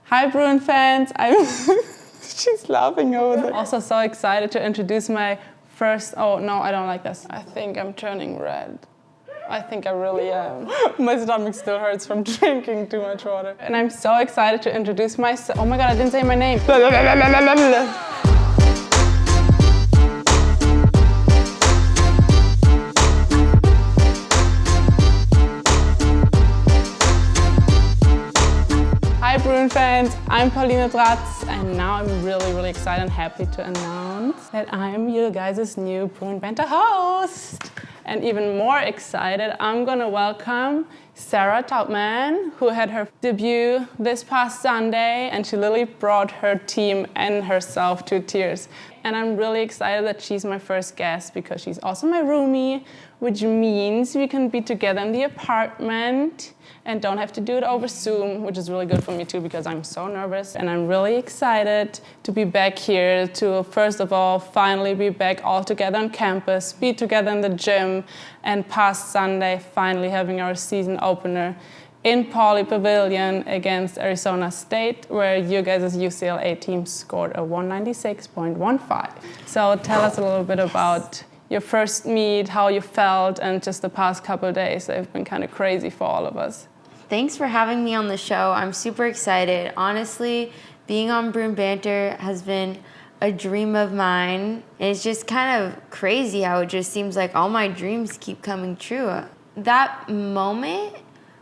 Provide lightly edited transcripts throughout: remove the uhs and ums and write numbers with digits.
Hi Bruin fans, she's laughing over there. Also so excited to introduce my first, oh no, I don't like this. I think I'm turning red. I think I really am. My stomach still hurts from drinking too much water. And I'm so excited to introduce myself. Oh my God, I didn't say my name. Hi Bruin fans, I'm Pauline Tratz, and now I'm really excited and happy to announce that I'm you guys' new Bruin Banter host. And even more excited, I'm gonna welcome Sara Taubman, who had her debut this past Sunday, and she literally brought her team and herself to tears. And I'm really excited that she's my first guest because she's also my roomie, which means we can be together in the apartment and don't have to do it over Zoom, which is really good for me too because I'm so nervous. And I'm really excited to be back here to, first of all, finally be back all together on campus, be together in the gym, and past Sunday, finally having our season opener in Pauley Pavilion against Arizona State, where you guys' UCLA team scored a 196.15. So tell us a little bit about your first meet, how you felt, and just the past couple of days. They've been kind of crazy for all of us. Thanks for having me on the show. I'm super excited. Honestly, being on Bruin Banter has been a dream of mine. And it's just kind of crazy how it just seems like all my dreams keep coming true. That moment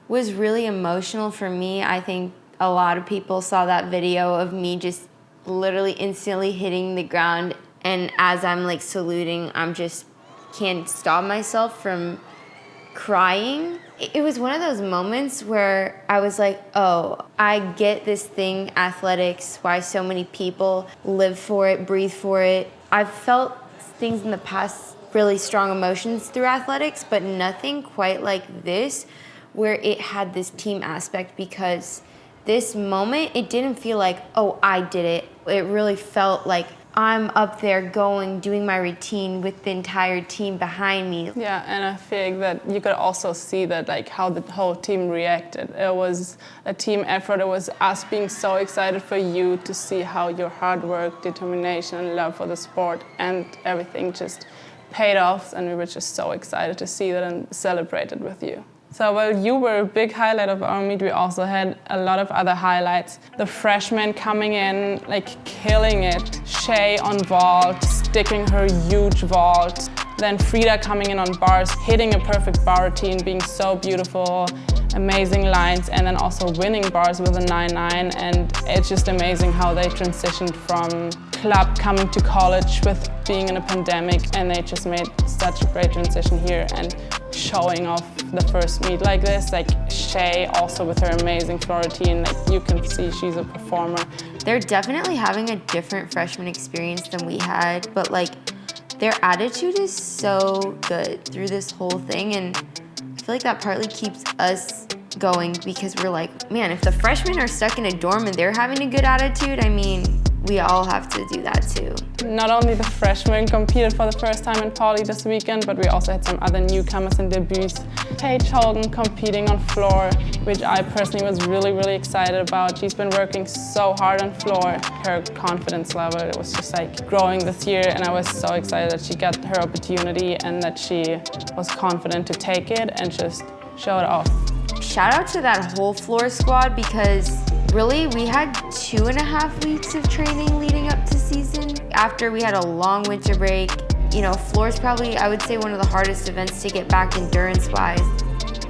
was really emotional for me. I think a lot of people saw that video of me just literally instantly hitting the ground, and as I'm like saluting, I'm just can't stop myself from crying. It was one of those moments where I was like, oh, I get this thing, athletics, why so many people live for it, breathe for it. I've felt things in the past, really strong emotions through athletics, but nothing quite like this, where it had this team aspect, because this moment, it didn't feel like, oh, I did it. It really felt like I'm up there doing my routine with the entire team behind me. Yeah, and I think that you could also see that, like, how the whole team reacted. It was a team effort. It was us being so excited for you to see how your hard work, determination, and love for the sport and everything just paid off, and we were just so excited to see that and celebrate it with you. So while you were a big highlight of our meet, we also had a lot of other highlights. The freshmen coming in, like killing it. Shay on vault, sticking her huge vault. Then Frida coming in on bars, hitting a perfect bar routine, being so beautiful, amazing lines, and then also winning bars with a 9-9. And it's just amazing how they transitioned from club coming to college with being in a pandemic, and they just made such a great transition here and showing off the first meet like this. Like Shay also with her amazing floor routine, like you can see she's a performer. They're definitely having a different freshman experience than we had, but like their attitude is so good through this whole thing, and I feel like that partly keeps us going because we're like, man, if the freshmen are stuck in a dorm and they're having a good attitude, I mean, we all have to do that too. Not only the freshmen competed for the first time in Pauley this weekend, but we also had some other newcomers and debuts. Paige Holden competing on floor, which I personally was really excited about. She's been working so hard on floor. Her confidence level, it was just like growing this year, and I was so excited that she got her opportunity and that she was confident to take it and just show it off. Shout out to that whole floor squad, because really, we had 2.5 weeks of training leading up to season. After we had a long winter break, you know, floor is probably, I would say, one of the hardest events to get back endurance-wise.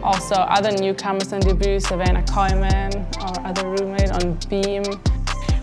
Also, other newcomers and debuts, Savannah Koyman, our other roommate on beam.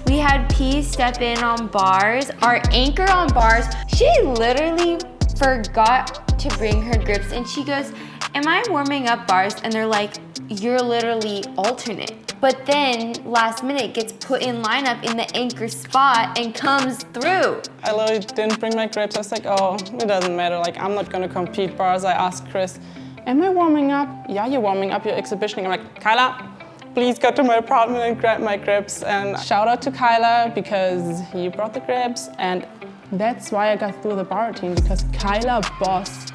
We had P step in on bars. Our anchor on bars, she literally forgot to bring her grips, and she goes, am I warming up bars? And they're like, you're literally alternate. But then last minute gets put in lineup in the anchor spot and comes through. I literally didn't bring my grips. I was like, oh, it doesn't matter. Like, I'm not gonna compete bars. I asked Chris, am I warming up? Yeah, you're warming up, you're exhibitioning. I'm like, Kyla, please go to my apartment and grab my grips. And shout out to Kyla because he brought the grips, and that's why I got through the bar routine, because Kyla Boss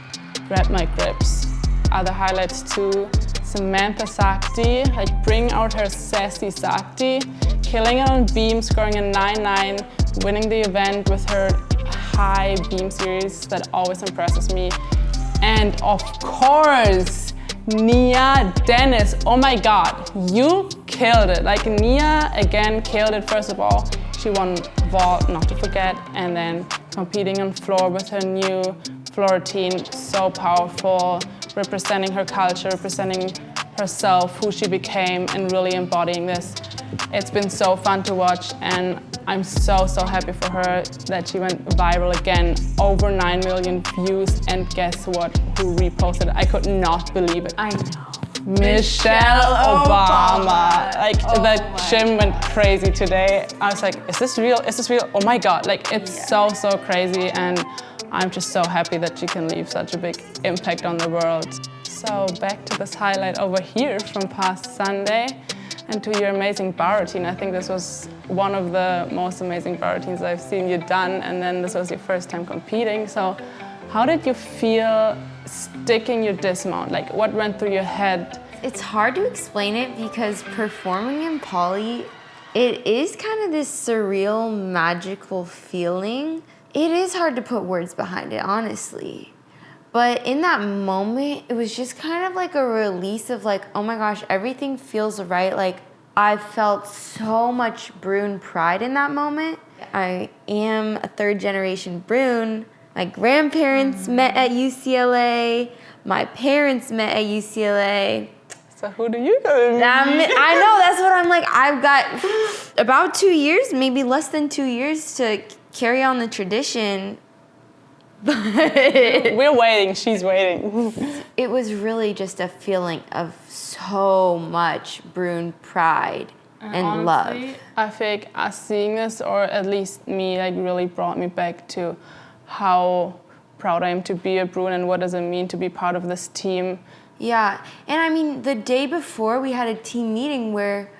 grabbed my grips. Other highlights too, Samantha Sakti, like bring out her sassy Sakti, killing it on beam, scoring a 9-9, winning the event with her high beam series that always impresses me. And of course, Nia Dennis. Oh my God, you killed it. Like Nia again killed it. First of all, she won vault, not to forget, and then competing on floor with her new floor routine. So powerful, representing her culture, representing herself, who she became, and really embodying this. It's been so fun to watch, and I'm so happy for her that she went viral again. Over 9 million views, and guess what? Who reposted it? I could not believe it. I know. Michelle Obama. Like the gym went crazy today. I was like, is this real? Is this real? Oh my God, like it's so crazy, and I'm just so happy that she can leave such a big impact on the world. So back to this highlight over here from past Sunday, and to your amazing bar routine. I think this was one of the most amazing bar routines I've seen you done, and then this was your first time competing. So how did you feel sticking your dismount? Like what went through your head? It's hard to explain it because performing in poly, it is kind of this surreal, magical feeling. It is hard to put words behind it, honestly. But in that moment, it was just kind of like a release of like, oh my gosh, everything feels right. Like I felt so much Bruin pride in that moment. I am a third generation Bruin. My grandparents met at UCLA. My parents met at UCLA. So who do you go to? I know, that's what I'm like. I've got about 2 years, maybe less than 2 years to carry on the tradition. But we're waiting, she's waiting. It was really just a feeling of so much Bruin pride and honestly, love. I think us seeing this, or at least me, like really brought me back to how proud I am to be a Bruin and what does it mean to be part of this team. Yeah, and I mean, the day before we had a team meeting where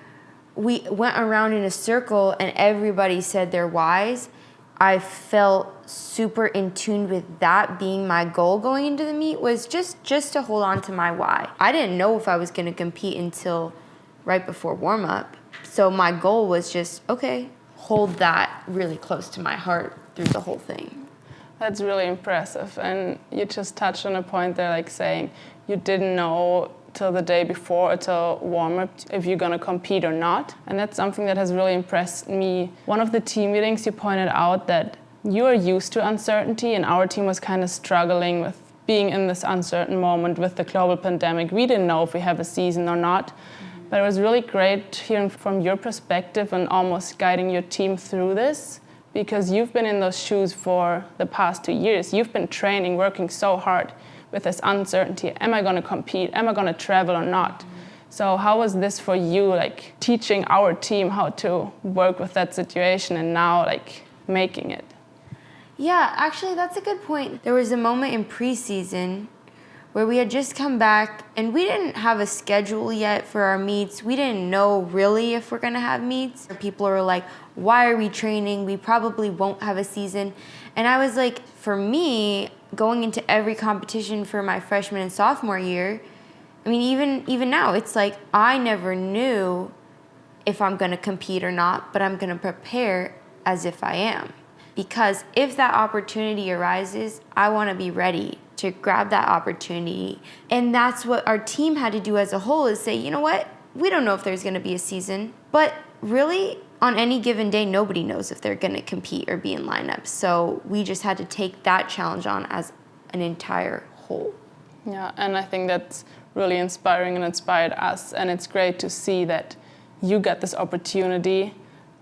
we went around in a circle and everybody said their whys. I felt super in tune with that being my goal going into the meet, was just to hold on to my why. I didn't know if I was going to compete until right before warm-up. So my goal was just, okay, hold that really close to my heart through the whole thing. That's really impressive. And you just touched on a point there, like saying you didn't know till the day before or till warm-up if you're gonna compete or not. And that's something that has really impressed me. One of the team meetings you pointed out that you are used to uncertainty, and our team was kind of struggling with being in this uncertain moment with the global pandemic. We didn't know if we have a season or not. But it was really great hearing from your perspective and almost guiding your team through this, because you've been in those shoes for the past 2 years. You've been training, working so hard with this uncertainty. Am I gonna compete? Am I gonna travel or not? So how was this for you, like teaching our team how to work with that situation and now like making it? Yeah, actually that's a good point. There was a moment in preseason where we had just come back and we didn't have a schedule yet for our meets. We didn't know really if we're gonna have meets. People were like, why are we training? We probably won't have a season. And I was like, for me, going into every competition for my freshman and sophomore year, I mean, even now, it's like I never knew if I'm gonna compete or not, but I'm gonna prepare as if I am. Because if that opportunity arises, I wanna be ready to grab that opportunity. And that's what our team had to do as a whole, is say, you know what? We don't know if there's gonna be a season, but really, on any given day, nobody knows if they're gonna compete or be in lineups. So we just had to take that challenge on as an entire whole. Yeah, and I think that's really inspiring and inspired us. And it's great to see that you got this opportunity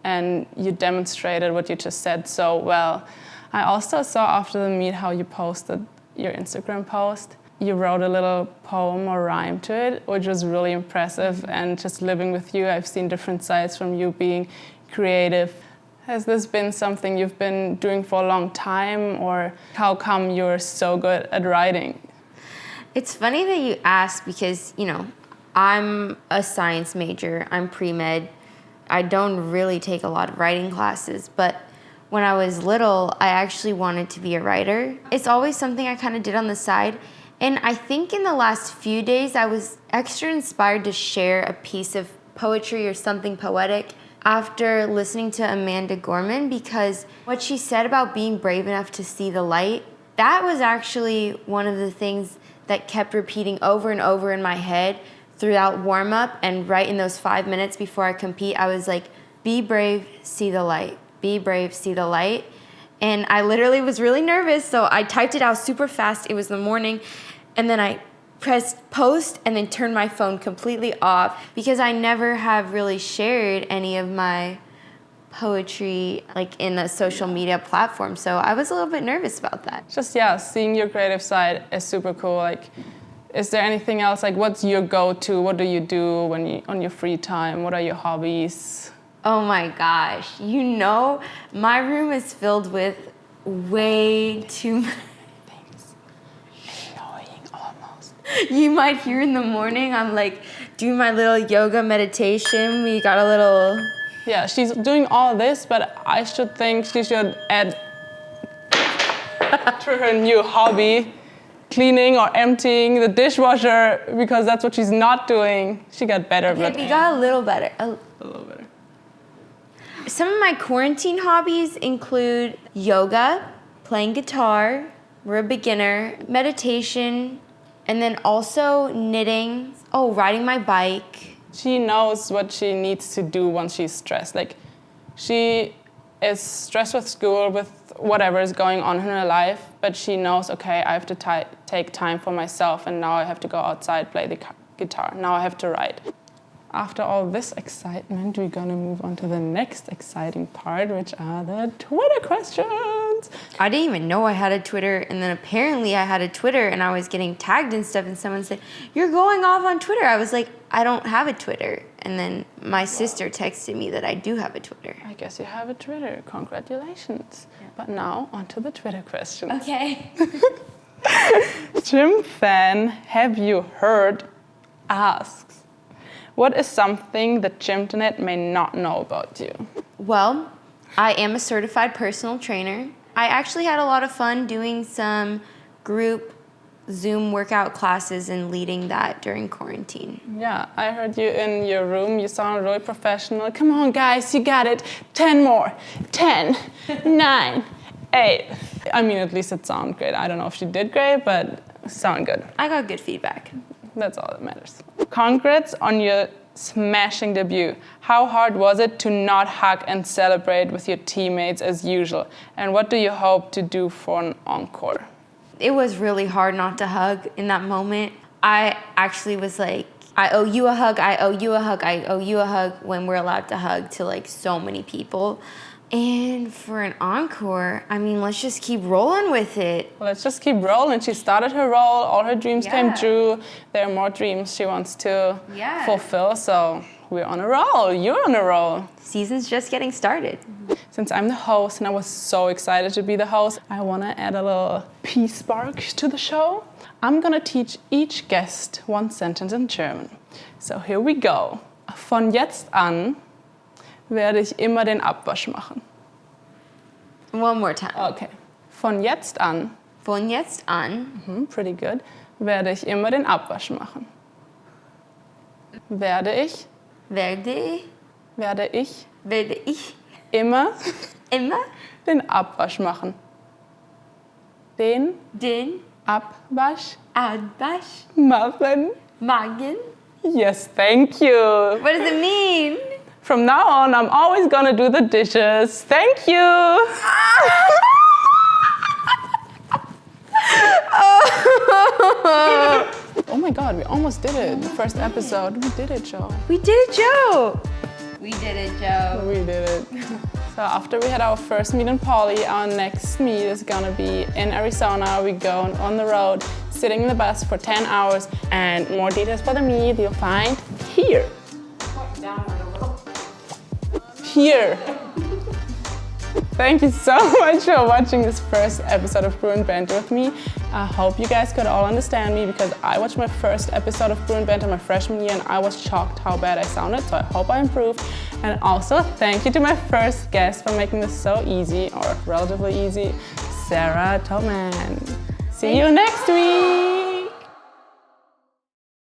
and you demonstrated what you just said so well. I also saw after the meet how you posted your Instagram post. You wrote a little poem or rhyme to it, which was really impressive. And just living with you, I've seen different sides from you being creative. Has this been something you've been doing for a long time, or how come you're so good at writing? It's funny that you ask because, you know, I'm a science major, I'm pre-med. I don't really take a lot of writing classes, but when I was little, I actually wanted to be a writer. It's always something I kind of did on the side, And I think in the last few days, I was extra inspired to share a piece of poetry or something poetic after listening to Amanda Gorman, because what she said about being brave enough to see the light, that was actually one of the things that kept repeating over and over in my head throughout warm-up, and right in those 5 minutes before I compete, I was like, be brave, see the light. Be brave, see the light. And I literally was really nervous, so I typed it out super fast. It was the morning, and then I pressed post and then turned my phone completely off, because I never have really shared any of my poetry like in a social media platform, so I was a little bit nervous about that. Just seeing your creative side is super cool. Like, is there anything else? Like, what's your go-to? What do you do when you on your free time? What are your hobbies? Oh my gosh, my room is filled with way too many things. Annoying almost. You might hear in the morning I'm like doing my little yoga meditation. We got a little. Yeah, she's doing all this, but I think she should add to her new hobby, cleaning or emptying the dishwasher, because that's what she's not doing. She got better. Okay, we got a little better. A little better. Some of my quarantine hobbies include yoga, playing guitar, we're a beginner, meditation, and then also knitting, riding my bike. She knows what she needs to do once she's stressed. Like, she is stressed with school, with whatever is going on in her life, but she knows, okay, I have to take time for myself, and now I have to go outside, play the guitar. Now I have to write. After all this excitement, we're gonna move on to the next exciting part, which are the Twitter questions. I didn't even know I had a Twitter, and then apparently I had a Twitter and I was getting tagged and stuff, and someone said, you're going off on Twitter. I was like, I don't have a Twitter. And then my sister texted me that I do have a Twitter. I guess you have a Twitter. Congratulations. Yeah. But now, on to the Twitter questions. Okay. Gym fan, have you heard, asks, what is something that Gymternet may not know about you? Well, I am a certified personal trainer. I actually had a lot of fun doing some group Zoom workout classes and leading that during quarantine. Yeah, I heard you in your room. You sounded really professional. Come on, guys, you got it. 10 more. 10, 9, 8. I mean, at least it sounded great. I don't know if she did great, but it sounded good. I got good feedback. That's all that matters. Congrats on your smashing debut. How hard was it to not hug and celebrate with your teammates as usual? And what do you hope to do for an encore? It was really hard not to hug in that moment. I actually was like, I owe you a hug, I owe you a hug, I owe you a hug, when we're allowed to hug to like so many people. And for an encore, I mean, let's just keep rolling with it. Let's just keep rolling. She started her role, all her dreams came true. There are more dreams she wants to fulfill, so we're on a roll. You're on a roll. Season's just getting started. Since I'm the host and I was so excited to be the host, I want to add a little peace spark to the show. I'm going to teach each guest one sentence in German. So here we go. Von jetzt an werde ich immer den Abwasch machen. One more time. Okay. Von jetzt an. Von jetzt an. Pretty good. Werde ich immer den Abwasch machen. Werde ich. Werde ich immer den Abwasch machen. Den Abwasch machen. Yes, thank you. What does it mean? From now on, I'm always gonna do the dishes. Thank you. Oh my God, we almost did it. The first episode, we did it, Joe. We did it, Joe. We did it, Joe. We did it. So after we had our first meet in Poly, our next meet is gonna be in Arizona. We go on the road, sitting in the bus for 10 hours, and more details for the meet you'll find here. Here. Thank you so much for watching this first episode of Bruin Banter with me. I hope you guys could all understand me, because I watched my first episode of Bruin Banter my freshman year and I was shocked how bad I sounded, so I hope I improved. And also thank you to my first guest for making this so easy, or relatively easy, Sara Taubman. See you next week!